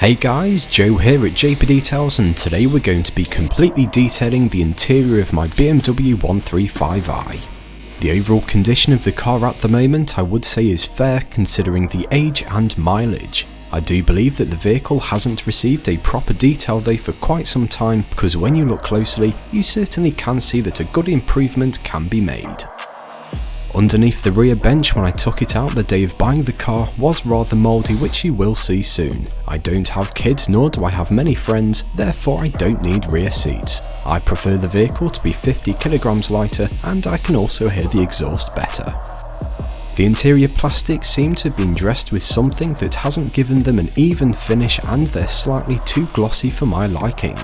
Hey guys, Joe here at JP Details, and today we're going to be completely detailing the interior of my BMW 135i. The overall condition of the car at the moment I would say is fair considering the age and mileage. I do believe that the vehicle hasn't received a proper detail though for quite some time, because when you look closely you certainly can see that a good improvement can be made. Underneath the rear bench when I took it out the day of buying the car was rather mouldy, which you will see soon. I don't have kids nor do I have many friends, therefore I don't need rear seats. I prefer the vehicle to be 50 kilograms lighter and I can also hear the exhaust better. The interior plastics seem to have been dressed with something that hasn't given them an even finish and they're slightly too glossy for my liking.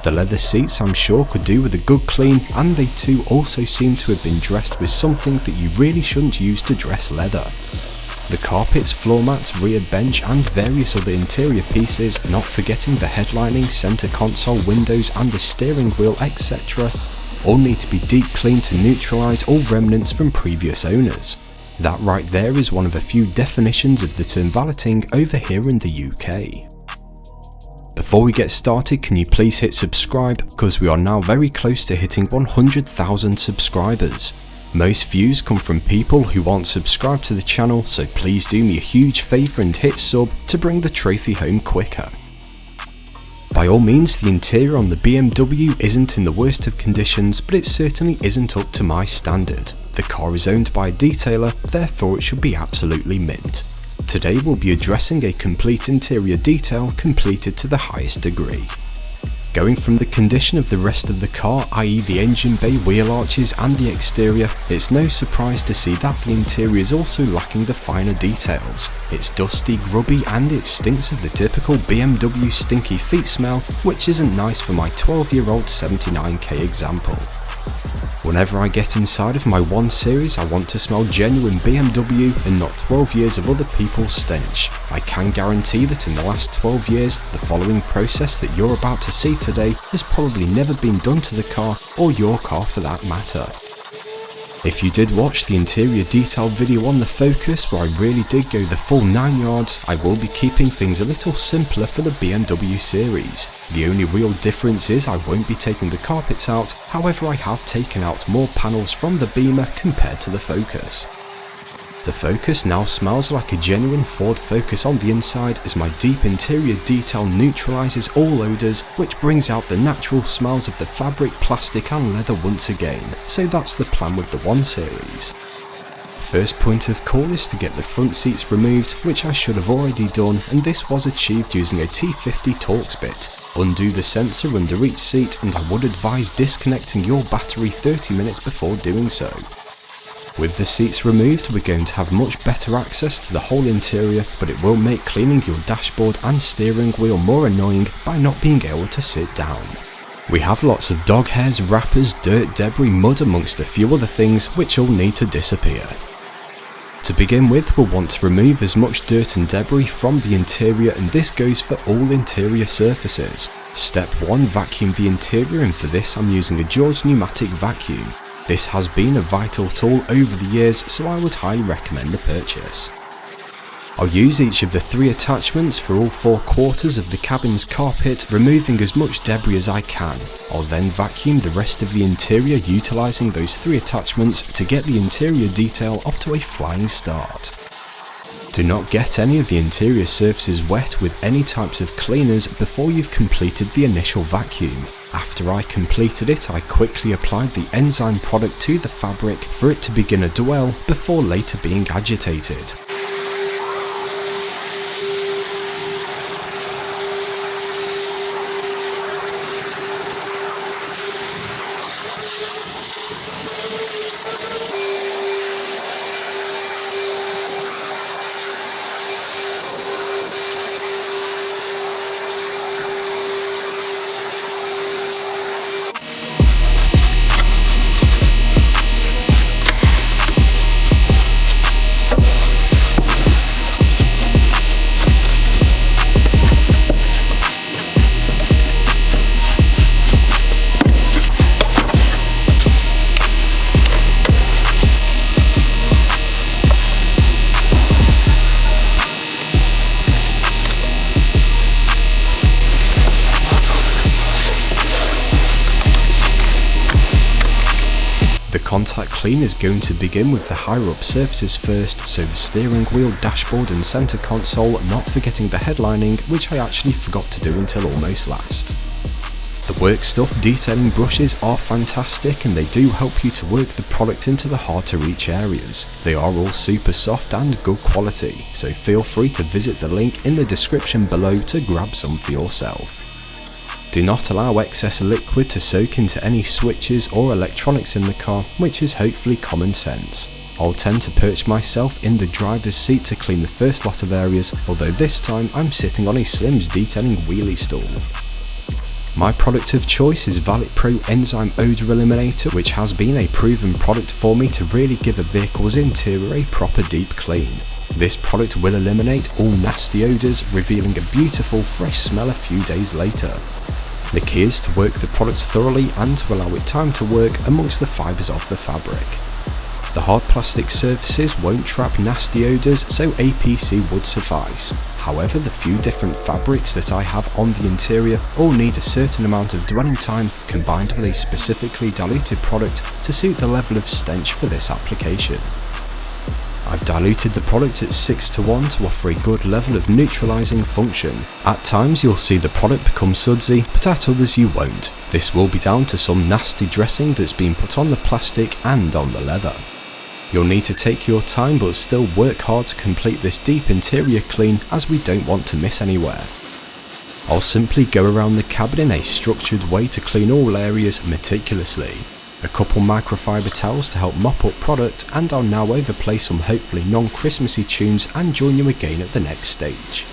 The leather seats I'm sure could do with a good clean, and they too also seem to have been dressed with something that you really shouldn't use to dress leather. The carpets, floor mats, rear bench and various other interior pieces, not forgetting the headlining, centre console, windows and the steering wheel etc. all need to be deep cleaned to neutralise all remnants from previous owners. That right there is one of a few definitions of the term valeting over here in the UK. Before we get started, can you please hit subscribe, because we are now very close to hitting 100,000 subscribers. Most views come from people who aren't subscribed to the channel, so please do me a huge favour and hit sub to bring the trophy home quicker. By all means, the interior on the BMW isn't in the worst of conditions, but it certainly isn't up to my standard. The car is owned by a detailer, therefore it should be absolutely mint. Today we'll be addressing a complete interior detail completed to the highest degree. Going from the condition of the rest of the car, i.e. the engine bay, wheel arches and the exterior, it's no surprise to see that the interior is also lacking the finer details. It's dusty, grubby and it stinks of the typical BMW stinky feet smell, which isn't nice for my 12-year-old 79k example. Whenever I get inside of my 1 Series, I want to smell genuine BMW and not 12 years of other people's stench. I can guarantee that in the last 12 years, the following process that you're about to see today has probably never been done to the car, or your car for that matter. If you did watch the interior detail video on the Focus where I really did go the full 9 yards, I will be keeping things a little simpler for the BMW series. The only real difference is I won't be taking the carpets out, however I have taken out more panels from the Beamer compared to the Focus. The Focus now smells like a genuine Ford Focus on the inside, as my deep interior detail neutralises all odours, which brings out the natural smells of the fabric, plastic and leather once again, so that's the plan with the 1 Series. First point of call is to get the front seats removed, which I should have already done, and this was achieved using a T50 Torx bit. Undo the sensor under each seat, and I would advise disconnecting your battery 30 minutes before doing so. With the seats removed, we're going to have much better access to the whole interior, but it will make cleaning your dashboard and steering wheel more annoying by not being able to sit down. We have lots of dog hairs, wrappers, dirt, debris, mud amongst a few other things which all need to disappear. To begin with, we'll want to remove as much dirt and debris from the interior, and this goes for all interior surfaces. Step 1, vacuum the interior, and for this I'm using a George pneumatic vacuum. This has been a vital tool over the years, so I would highly recommend the purchase. I'll use each of the 3 attachments for all 4 quarters of the cabin's carpet, removing as much debris as I can. I'll then vacuum the rest of the interior utilising those 3 attachments to get the interior detail off to a flying start. Do not get any of the interior surfaces wet with any types of cleaners before you've completed the initial vacuum. After I completed it, I quickly applied the enzyme product to the fabric for it to begin a dwell before later being agitated. contact clean is going to begin with the higher up surfaces first, so the steering wheel, dashboard and centre console, not forgetting the headlining, which I actually forgot to do until almost last. The work stuff detailing brushes are fantastic and they do help you to work the product into the hard to reach areas. They are all super soft and good quality, so feel free to visit the link in the description below to grab some for yourself. Do not allow excess liquid to soak into any switches or electronics in the car, which is hopefully common sense. I'll tend to perch myself in the driver's seat to clean the first lot of areas, although this time I'm sitting on a Slim's detailing wheelie stool. My product of choice is Valet Pro Enzyme Odor Eliminator, which has been a proven product for me to really give a vehicle's interior a proper deep clean. This product will eliminate all nasty odours, revealing a beautiful fresh smell a few days later. The key is to work the product thoroughly and to allow it time to work amongst the fibres of the fabric. The hard plastic surfaces won't trap nasty odours, so APC would suffice. However, the few different fabrics that I have on the interior all need a certain amount of dwelling time combined with a specifically diluted product to suit the level of stench for this application. I've diluted the product at 6:1 to offer a good level of neutralising function. At times you'll see the product become sudsy, but at others you won't. This will be down to some nasty dressing that's been put on the plastic and on the leather. You'll need to take your time but still work hard to complete this deep interior clean, as we don't want to miss anywhere. I'll simply go around the cabin in a structured way to clean all areas meticulously. A couple microfiber towels to help mop up product, and I'll now overplay some hopefully non-Christmassy tunes and join you again at the next stage.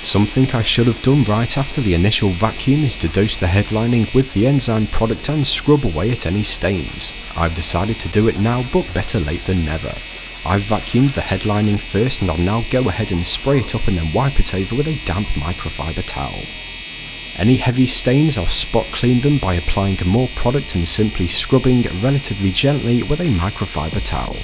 Something I should have done right after the initial vacuum is to dose the headlining with the enzyme product and scrub away at any stains. I've decided to do it now, but better late than never. I've vacuumed the headlining first and I'll now go ahead and spray it up and then wipe it over with a damp microfiber towel. Any heavy stains, I'll spot clean them by applying more product and simply scrubbing relatively gently with a microfiber towel.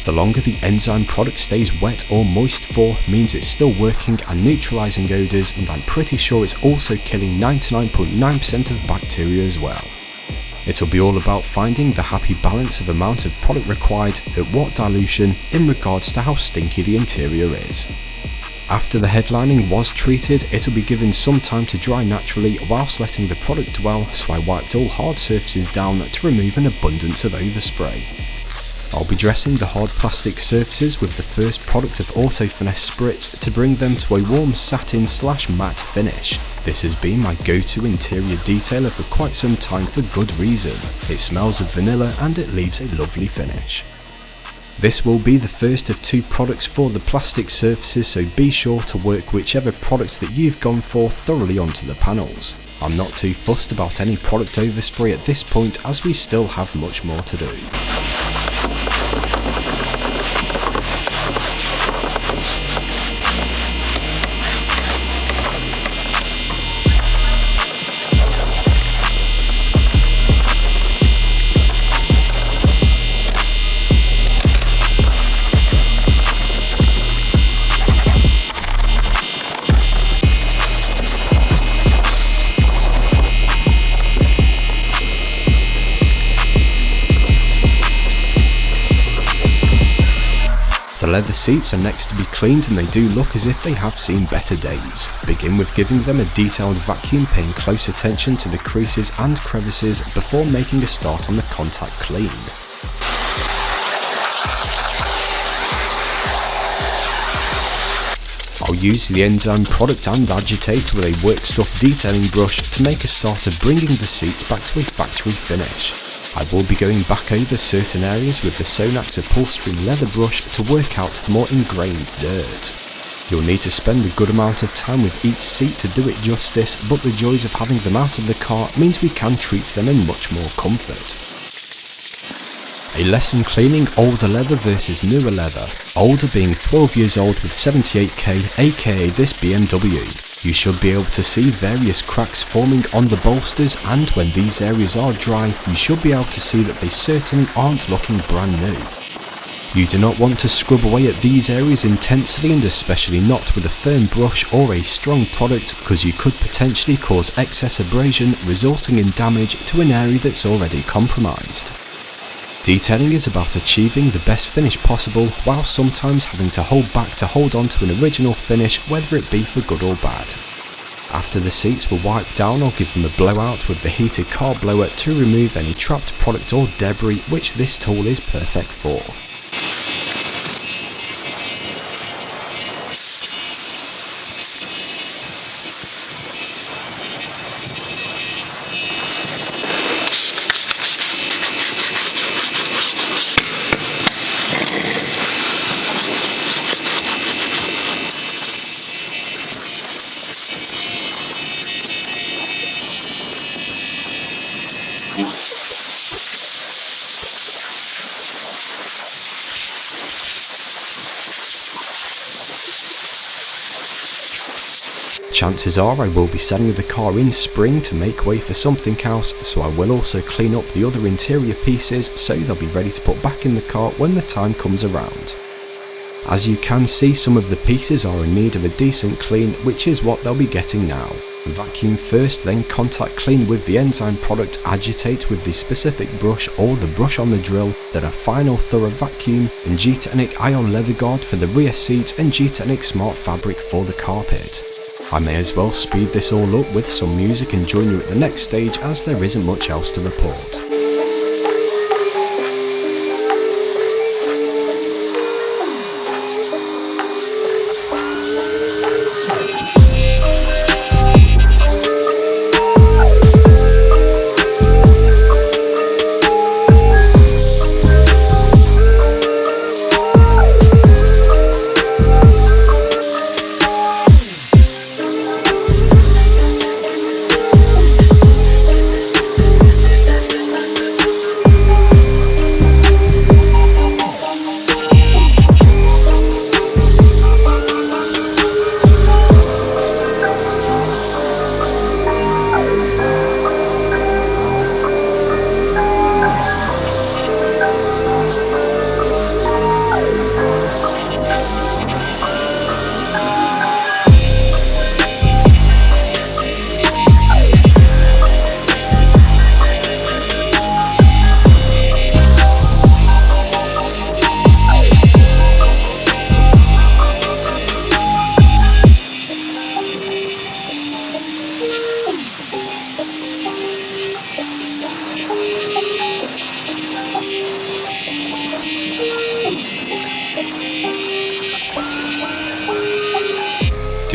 The longer the enzyme product stays wet or moist for means it's still working and neutralising odours, and I'm pretty sure it's also killing 99.9% of bacteria as well. It'll be all about finding the happy balance of amount of product required at what dilution in regards to how stinky the interior is. After the headlining was treated, it'll be given some time to dry naturally whilst letting the product dwell, so I wiped all hard surfaces down to remove an abundance of overspray. I'll be dressing the hard plastic surfaces with the first product of Auto Finesse Spritz to bring them to a warm satin / matte finish. This has been my go-to interior detailer for quite some time for good reason. It smells of vanilla and it leaves a lovely finish. This will be the first of 2 products for the plastic surfaces, so be sure to work whichever product that you've gone for thoroughly onto the panels. I'm not too fussed about any product overspray at this point as we still have much more to do. The leather seats are next to be cleaned and they do look as if they have seen better days. Begin with giving them a detailed vacuum, paying close attention to the creases and crevices before making a start on the contact clean. I'll use the enzyme product and agitate with a work stuff detailing brush to make a start of bringing the seats back to a factory finish. I will be going back over certain areas with the Sonax upholstery leather brush to work out the more ingrained dirt. You'll need to spend a good amount of time with each seat to do it justice, but the joys of having them out of the car means we can treat them in much more comfort. A lesson cleaning older leather versus newer leather, older being 12 years old with 78k, aka this BMW. You should be able to see various cracks forming on the bolsters, and when these areas are dry, you should be able to see that they certainly aren't looking brand new. You do not want to scrub away at these areas intensely, and especially not with a firm brush or a strong product, because you could potentially cause excess abrasion resulting in damage to an area that's already compromised. Detailing is about achieving the best finish possible while sometimes having to hold back to hold on to an original finish, whether it be for good or bad. After the seats were wiped down, I'll give them a blowout with the heated car blower to remove any trapped product or debris, which this tool is perfect for. Chances are I will be selling the car in spring to make way for something else, so I will also clean up the other interior pieces so they'll be ready to put back in the car when the time comes around. As you can see, some of the pieces are in need of a decent clean, which is what they'll be getting now. Vacuum first, then contact clean with the enzyme product, agitate with the specific brush or the brush on the drill, then a final thorough vacuum, and G-Technic Ion leather guard for the rear seats and G-Technic smart fabric for the carpet. I may as well speed this all up with some music and join you at the next stage, as there isn't much else to report.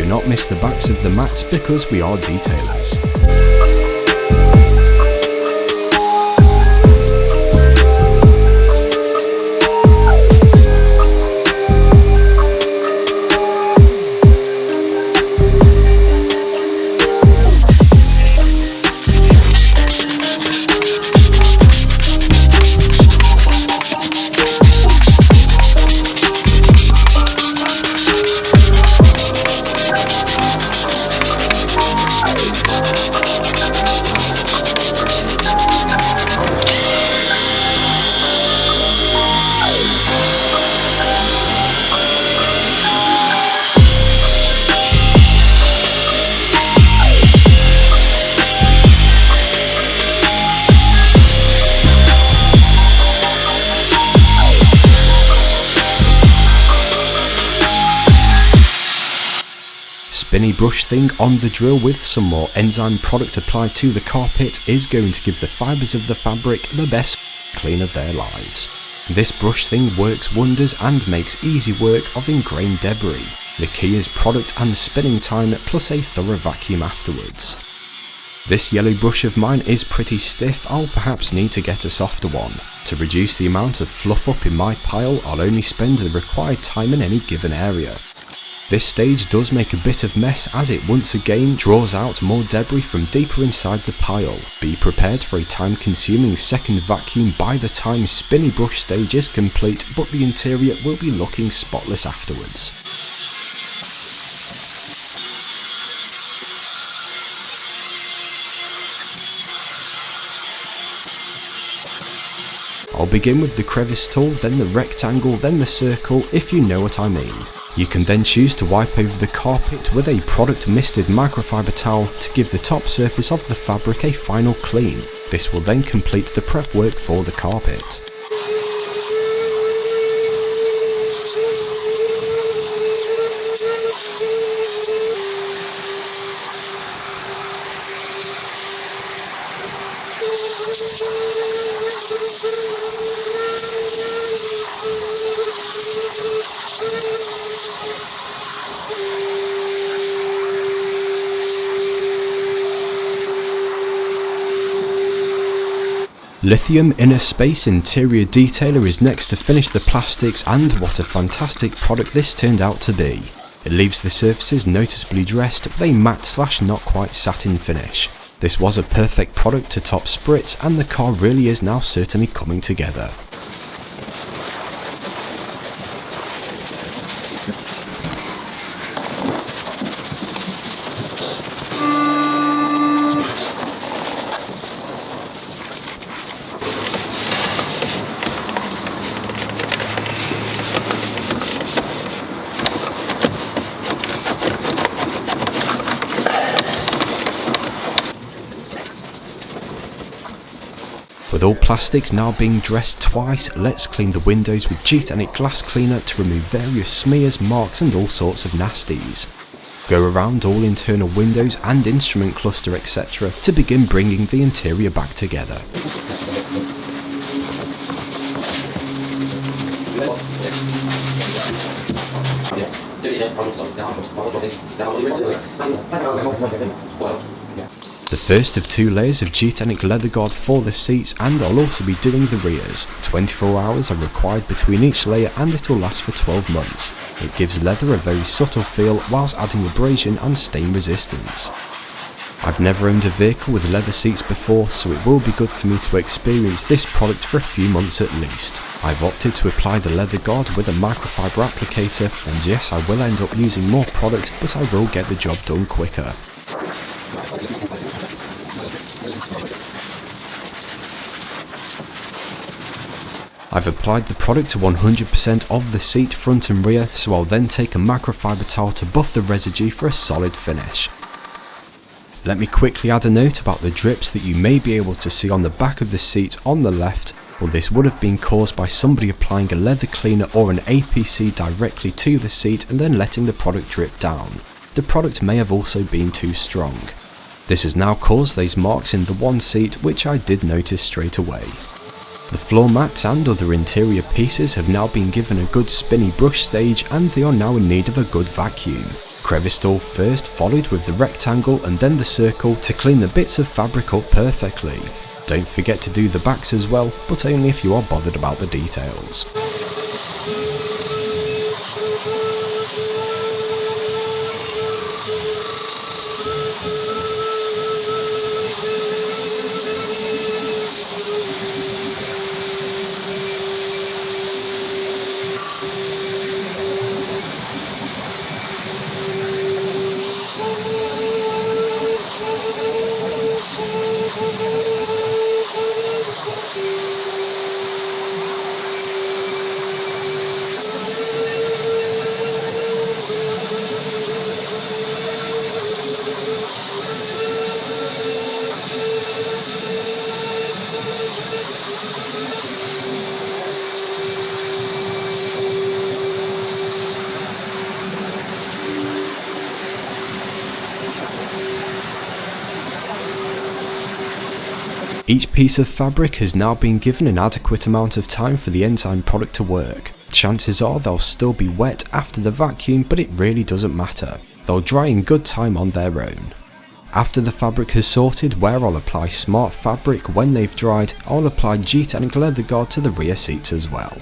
do not miss the backs of the mats because we are detailers. Spinny brush thing on the drill with some more enzyme product applied to the carpet is going to give the fibres of the fabric the best clean of their lives. This brush thing works wonders and makes easy work of ingrained debris. The key is product and spinning time plus a thorough vacuum afterwards. This yellow brush of mine is pretty stiff. I'll perhaps need to get a softer one. To reduce the amount of fluff up in my pile, I'll only spend the required time in any given area. This stage does make a bit of mess as it once again draws out more debris from deeper inside the pile. Be prepared for a time consuming second vacuum by the time spinny brush stage is complete, but the interior will be looking spotless afterwards. I'll begin with the crevice tool, then the rectangle, then the circle, if you know what I mean. You can then choose to wipe over the carpet with a product misted microfiber towel to give the top surface of the fabric a final clean. This will then complete the prep work for the carpet. Lithium Inner Space Interior Detailer is next to finish the plastics, and what a fantastic product this turned out to be. It leaves the surfaces noticeably dressed with a matte / not quite satin finish. This was a perfect product to top spritz, and the car really is now certainly coming together. With all plastics now being dressed twice, let's clean the windows with Gtanic glass cleaner to remove various smears, marks and all sorts of nasties. Go around all internal windows and instrument cluster etc. to begin bringing the interior back together. The first of 2 layers of Gtanic leather guard for the seats, and I'll also be doing the rears. 24 hours are required between each layer and it'll last for 12 months. It gives leather a very subtle feel whilst adding abrasion and stain resistance. I've never owned a vehicle with leather seats before, so it will be good for me to experience this product for a few months at least. I've opted to apply the leather guard with a microfiber applicator, and yes, I will end up using more product, but I will get the job done quicker. I've applied the product to 100% of the seat front and rear, so I'll then take a microfiber towel to buff the residue for a solid finish. Let me quickly add a note about the drips that you may be able to see on the back of the seat on the left. Well, this would have been caused by somebody applying a leather cleaner or an APC directly to the seat and then letting the product drip down. The product may have also been too strong. This has now caused these marks in the one seat, which I did notice straight away. The floor mats and other interior pieces have now been given a good spinny brush stage, and they are now in need of a good vacuum. Crevice tool first, followed with the rectangle and then the circle to clean the bits of fabric up perfectly. Don't forget to do the backs as well, but only if you are bothered about the details. Each piece of fabric has now been given an adequate amount of time for the enzyme product to work. Chances are they'll still be wet after the vacuum, but it really doesn't matter. They'll dry in good time on their own. After the fabric has sorted, where I'll apply smart fabric when they've dried, I'll apply G-Technic leather guard to the rear seats as well.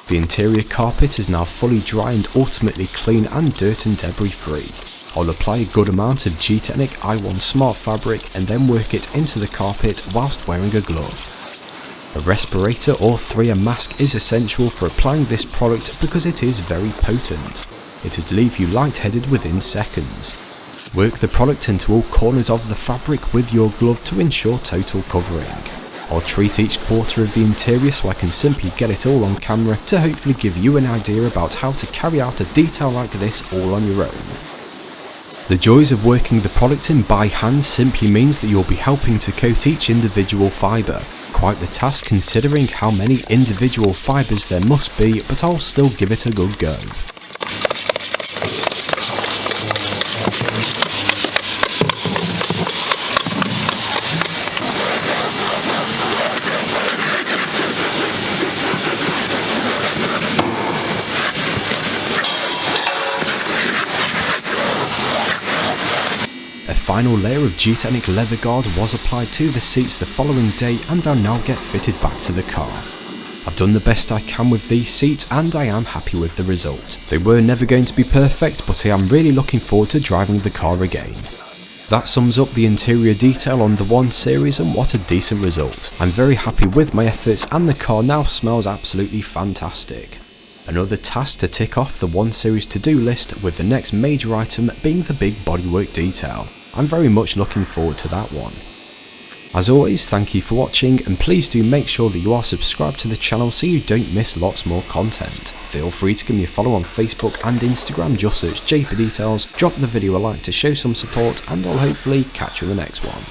The interior carpet is now fully dry and ultimately clean and dirt and debris free. I'll apply a good amount of G-Technic I1 Smart Fabric and then work it into the carpet whilst wearing a glove. A respirator or 3M mask is essential for applying this product because it is very potent. It will leave you lightheaded within seconds. Work the product into all corners of the fabric with your glove to ensure total covering. I'll treat each quarter of the interior so I can simply get it all on camera to hopefully give you an idea about how to carry out a detail like this all on your own. The joys of working the product in by hand simply means that you'll be helping to coat each individual fibre. Quite the task considering how many individual fibres there must be, but I'll still give it a good go. A final layer of G-Technic leather guard was applied to the seats the following day and they'll now get fitted back to the car. I've done the best I can with these seats and I am happy with the result. They were never going to be perfect, but I am really looking forward to driving the car again. That sums up the interior detail on the 1 Series and what a decent result. I'm very happy with my efforts and the car now smells absolutely fantastic. Another task to tick off the 1 Series to-do list, with the next major item being the big bodywork detail. I'm very much looking forward to that one. As always, thank you for watching and please do make sure that you are subscribed to the channel so you don't miss lots more content. Feel free to give me a follow on Facebook and Instagram, just search JP Details, drop the video a like to show some support and I'll hopefully catch you in the next one.